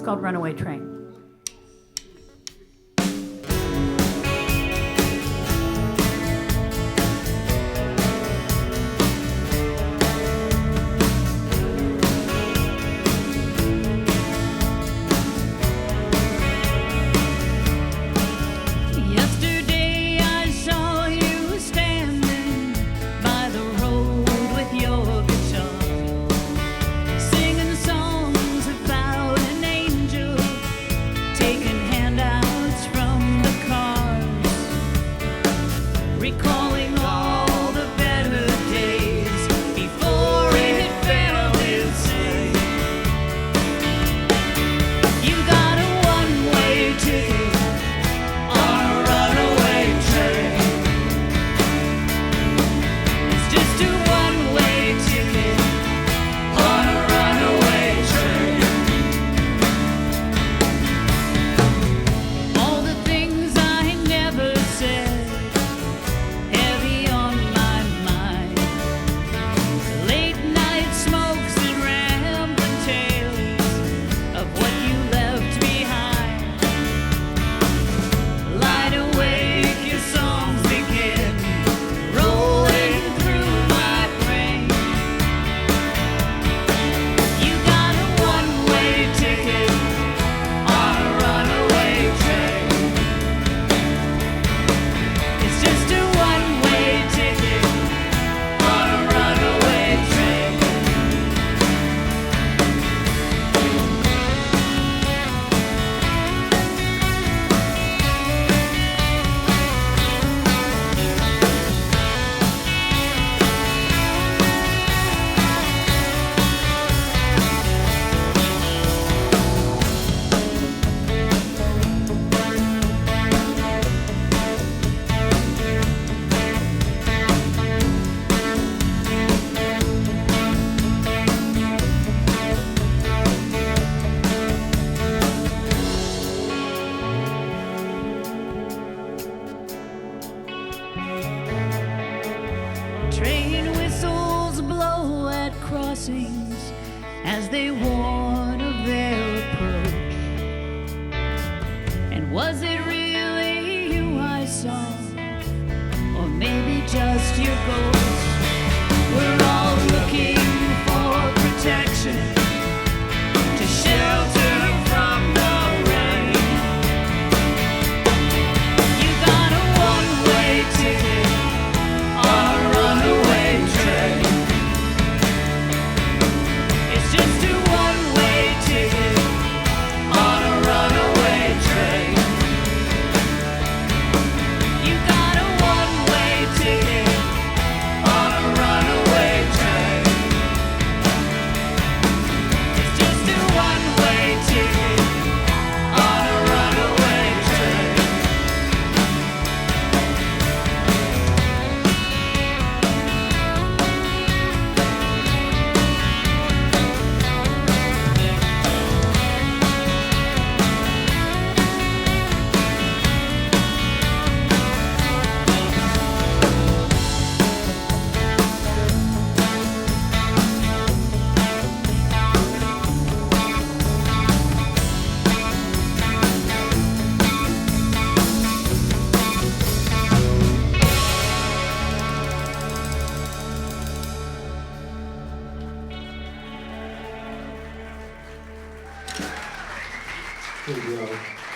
called Runaway Train. Recalling all the better days before it felt insane. You got a one-way ticket on a runaway train. It's just a one-way ticket on a runaway train. All the things I never said, train whistles blow at crossings as they warn of their approach. And was it really you I saw, or maybe just your ghost? We're all looking for protection, to shelter from the rain. You got a one-way ticket on a runaway train. It's just a one-way ticket on a runaway train. You got a one-way ticket on a runaway train. It's just a one-way ticket on a runaway train. Good job.